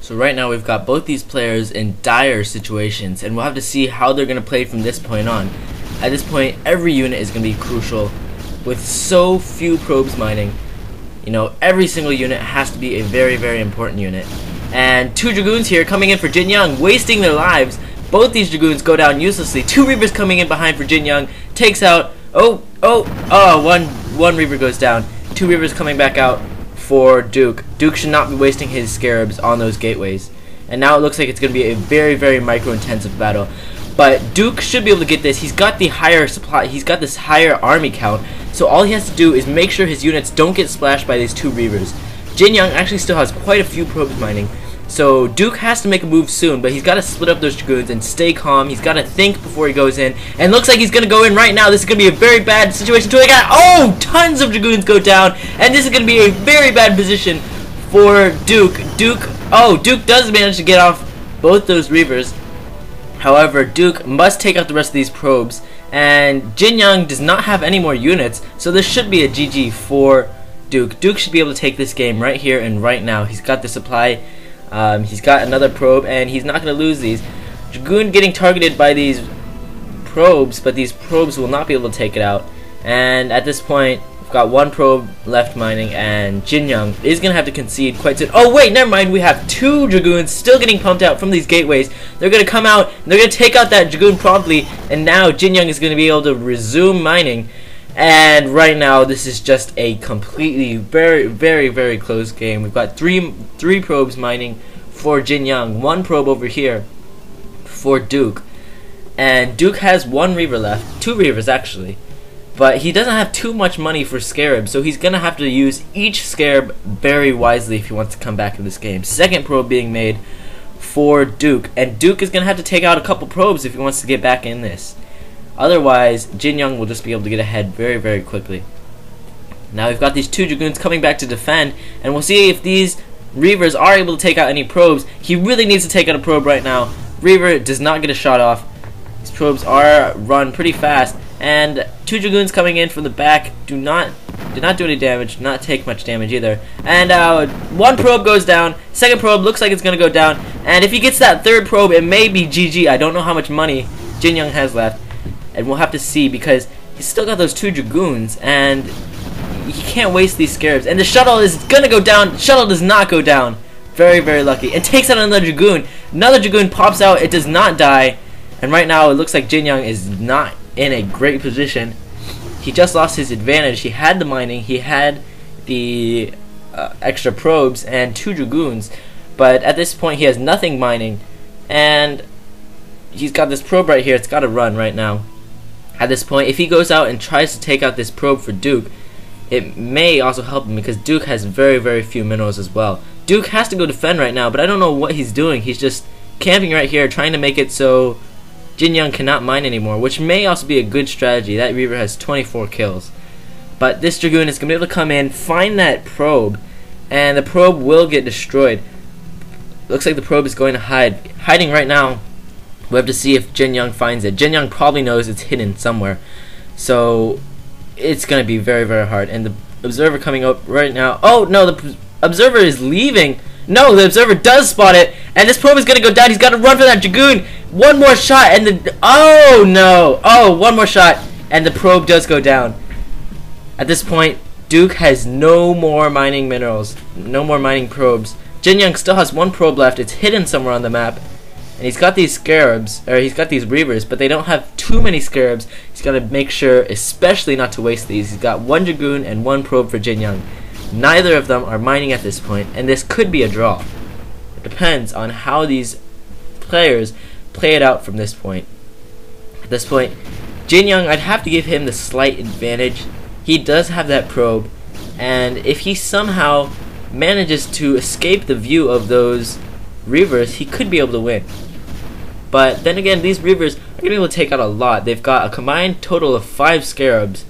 So right now we've got both these players in dire situations, and we'll have to see how they're going to play from this point on. At this point, every unit is going to be crucial. With so few probes mining, you know, every single unit has to be a very, very important unit. And two Dragoons here coming in for JinYoung, wasting their lives. Both these Dragoons go down uselessly. Two Reavers coming in behind for JinYoung, takes out, one Reaver goes down. Two Reavers coming back out for Duke. Duke should not be wasting his scarabs on those gateways. And now it looks like it's going to be a very, very micro-intensive battle. But Duke should be able to get this. He's got the higher supply. He's got this higher army count. So all he has to do is make sure his units don't get splashed by these two Reavers. JinYoung actually still has quite a few probes mining. So Duke has to make a move soon, but he's got to split up those Dragoons and stay calm. He's got to think before he goes in. And looks like he's going to go in right now. This is going to be a very bad situation. Tons of Dragoons go down. And this is going to be a very bad position for Duke. Duke does manage to get off both those Reavers. However, Duke must take out the rest of these probes. And JinYoung does not have any more units. So this should be a GG for Duke. Duke should be able to take this game right here and right now. He's got the supply. He's got another probe, and he's not going to lose these. Dragoon getting targeted by these probes, but these probes will not be able to take it out. And at this point, we've got one probe left mining, and JinYoung is going to have to concede quite soon. Oh wait, never mind. We have two Dragoons still getting pumped out from these gateways. They're going to come out, and they're going to take out that Dragoon promptly, and now JinYoung is going to be able to resume mining. And right now, this is just a completely very, very, very close game. We've got three probes mining for JinYoung, one probe over here for Duke, and Duke has one Reaver left, two Reavers actually, but he doesn't have too much money for scarabs, so he's gonna have to use each scarab very wisely if he wants to come back in this game. Second probe being made for Duke, and Duke is gonna have to take out a couple probes if he wants to get back in this. Otherwise, JinYoung will just be able to get ahead very, very quickly. Now we've got these two Dragoons coming back to defend, and we'll see if these Reavers are able to take out any probes. He really needs to take out a probe right now. Reaver does not get a shot off. These probes are run pretty fast, and two Dragoons coming in from the back did not do any damage, did not take much damage either. And one probe goes down. Second probe looks like it's going to go down, and if he gets that third probe, it may be GG. I don't know how much money JinYoung has left. And we'll have to see, because he's still got those two Dragoons, and he can't waste these scarabs. And the shuttle is gonna go down. Shuttle does not go down. Very, very lucky. And takes out another Dragoon. Another Dragoon pops out. It does not die. And right now, it looks like JinYoung is not in a great position. He just lost his advantage. He had the mining. He had the extra probes and two Dragoons. But at this point, he has nothing mining. And he's got this probe right here. It's got to run right now. At this point, if he goes out and tries to take out this probe for Duke, it may also help him, because Duke has very, very few minerals as well. Duke has to go defend right now, but I don't know what he's doing. He's just camping right here, trying to make it so JinYoung cannot mine anymore, which may also be a good strategy. That Reaver has 24 kills. But this Dragoon is going to be able to come in, find that probe, and the probe will get destroyed. Looks like the probe is going to hiding right now. We'll have to see if JinYoung finds it. JinYoung probably knows it's hidden somewhere. So it's going to be very, very hard. And the observer coming up right now. Oh, no, the observer is leaving. No, the observer does spot it. And this probe is going to go down. He's got to run for that Dragoon. One more shot. And the... Oh, no. Oh, one more shot. And the probe does go down. At this point, Duke has no more mining minerals. No more mining probes. JinYoung still has one probe left. It's hidden somewhere on the map. And he's got these scarabs, or he's got these Reavers, but they don't have too many scarabs. He's got to make sure, especially not to waste these. He's got one Dragoon and one probe for JinYoung. Neither of them are mining at this point, and this could be a draw. It depends on how these players play it out from this point. At this point, JinYoung, I'd have to give him the slight advantage. He does have that probe, and if he somehow manages to escape the view of those Reavers, he could be able to win. But then again, these Reavers are going to be able to take out a lot. They've got a combined total of 5 scarabs,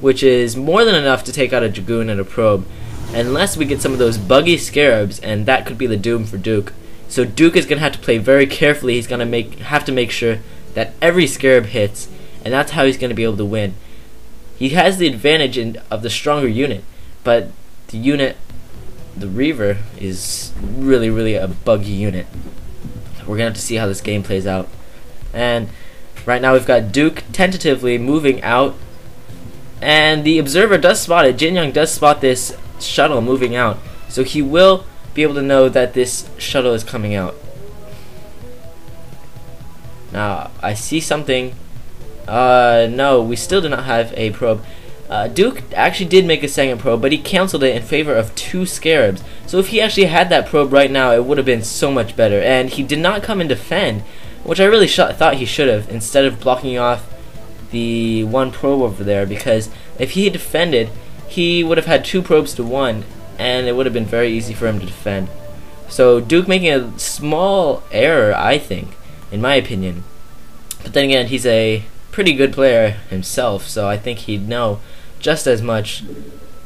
which is more than enough to take out a Dragoon and a probe, unless we get some of those buggy scarabs, and that could be the doom for Duke. So Duke is going to have to play very carefully. He's going to have to make sure that every scarab hits, and that's how he's going to be able to win. He has the advantage of the stronger unit, but the unit the Reaver is really a buggy unit. We're gonna have to see how this game plays out. And right now we've got Duke tentatively moving out, and the observer does spot it. JinYoung does spot this shuttle moving out, so he will be able to know that this shuttle is coming out. Now I see something. No, we still do not have a probe. Duke actually did make a second probe, but he canceled it in favor of 2 scarabs. So if he actually had that probe right now, it would have been so much better. And he did not come and defend, which I really thought he should have, instead of blocking off the 1 probe over there, because if he had defended, he would have had 2 probes to 1, and it would have been very easy for him to defend. So Duke making a small error, I think, in my opinion. But then again, he's a pretty good player himself, so I think he'd know just as much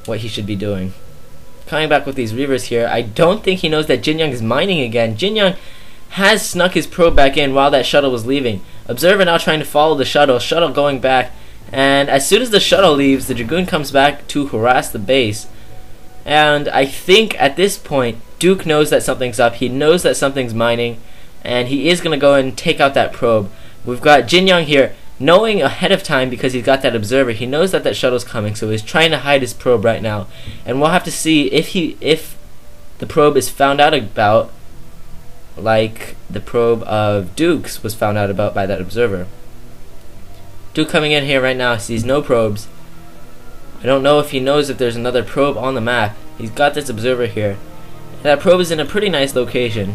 what he should be doing. Coming back with these Reavers here, I don't think he knows that JinYoung is mining again. JinYoung has snuck his probe back in while that shuttle was leaving. Observer now trying to follow the shuttle going back, and as soon as the shuttle leaves, the Dragoon comes back to harass the base. And I think at this point, Duke knows that something's up. He knows that something's mining, and he is going to go and take out that probe. We've got JinYoung here, knowing ahead of time, because he's got that observer, he knows that that shuttle's coming, so he's trying to hide his probe right now. And we'll have to see if the probe is found out about, like the probe of Duke's was found out about by that observer. Duke coming in here right now sees no probes. I don't know if he knows if there's another probe on the map. He's got this observer here. That probe is in a pretty nice location.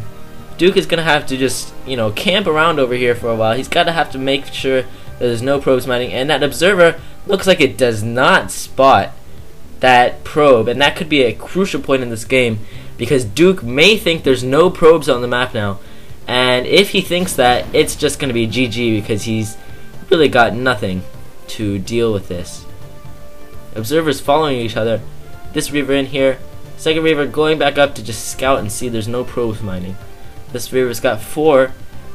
Duke is gonna have to just, camp around over here for a while. He's gotta have to make sure there's no probes mining, and that observer looks like it does not spot that probe, and that could be a crucial point in this game, because Duke may think there's no probes on the map now, and if he thinks that, it's just going to be GG, because he's really got nothing to deal with this. Observers following each other. This Reaver in here, second Reaver going back up to just scout and see there's no probes mining. This Reaver's got 4,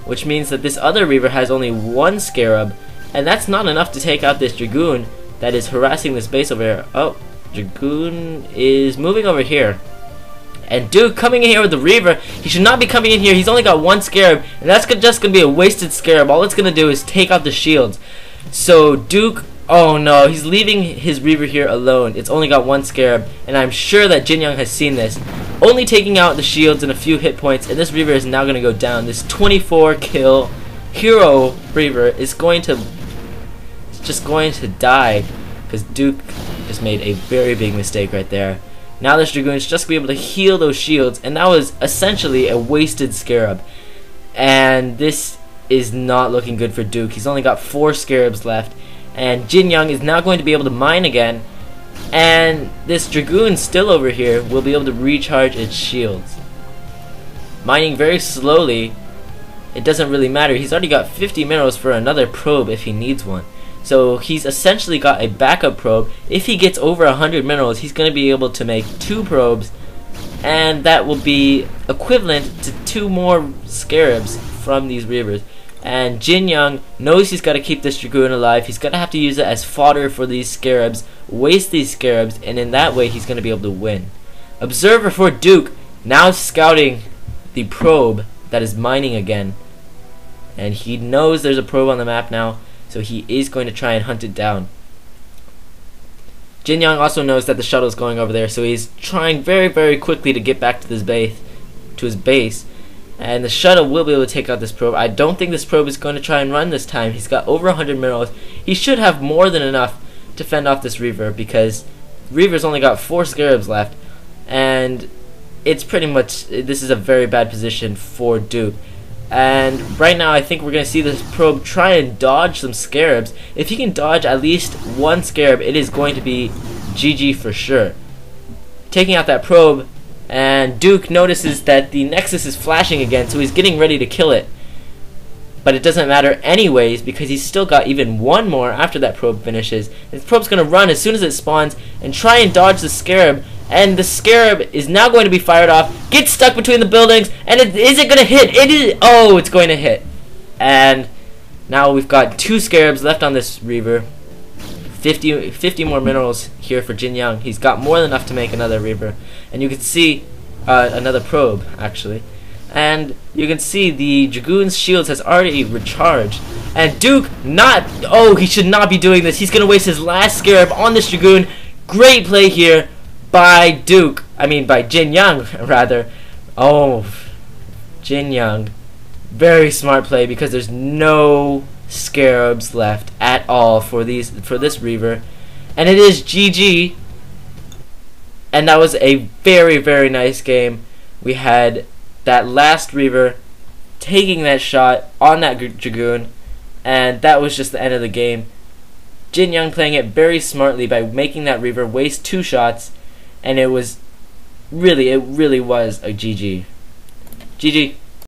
which means that this other Reaver has only 1 scarab, and that's not enough to take out this Dragoon that is harassing this base over here. Oh, Dragoon is moving over here. And Duke coming in here with the Reaver. He should not be coming in here. He's only got 1 scarab, and that's just going to be a wasted scarab. All it's going to do is take out the shields. So Duke, oh no, he's leaving his Reaver here alone. It's only got 1 scarab, and I'm sure that JinYoung has seen this. Only taking out the shields and a few hit points, and this Reaver is now going to go down. This 24 kill hero Reaver is just going to die, because Duke just made a very big mistake right there. Now this Dragoon's just going to be able to heal those shields, and that was essentially a wasted scarab. And this is not looking good for Duke. He's only got 4 scarabs left, and JinYoung is now going to be able to mine again, and this Dragoon still over here will be able to recharge its shields. Mining very slowly, it doesn't really matter. He's already got 50 minerals for another probe if he needs one. So he's essentially got a backup probe. If he gets over 100 minerals, he's going to be able to make 2 probes, and that will be equivalent to 2 more scarabs from these Reavers. And JinYoung knows he's got to keep this Dragoon alive. He's going to have to use it as fodder for these scarabs, waste these scarabs, and in that way he's going to be able to win. Observer for Duke, now scouting the probe that is mining again. And he knows there's a probe on the map now, so he is going to try and hunt it down. JinYoung also knows that the shuttle is going over there, so he's trying very quickly to get back to his base. And the shuttle will be able to take out this probe. I don't think this probe is going to try and run this time. He's got over 100 minerals. He should have more than enough to fend off this Reaver, because Reaver's only got 4 scarabs left, and it's pretty much, this is a very bad position for Duke. And right now I think we're going to see this probe try and dodge some scarabs. If he can dodge at least 1 scarab, it is going to be GG for sure. Taking out that probe, and Duke notices that the Nexus is flashing again, so he's getting ready to kill it. But it doesn't matter anyways, because he's still got even 1 more after that probe finishes. This probe's going to run as soon as it spawns and try and dodge the scarab, and the scarab is now going to be fired off, gets stuck between the buildings, and is it going to hit? It is. Oh, it's going to hit. And now we've got 2 scarabs left on this Reaver. 50 more minerals here for JinYoung. He's got more than enough to make another Reaver. And you can see another probe, actually. And you can see the Dragoon's shields has already recharged. And Duke he should not be doing this. He's going to waste his last Scarab on this Dragoon. Great play here by by JinYoung, rather. Oh, JinYoung. Very smart play because there's no Scarabs left at all for this Reaver. And it is GG. And that was a very, very nice game. We had that last Reaver taking that shot on that Dragoon, and that was just the end of the game. JinYoung playing it very smartly by making that Reaver waste 2 shots, and it really was a GG. GG.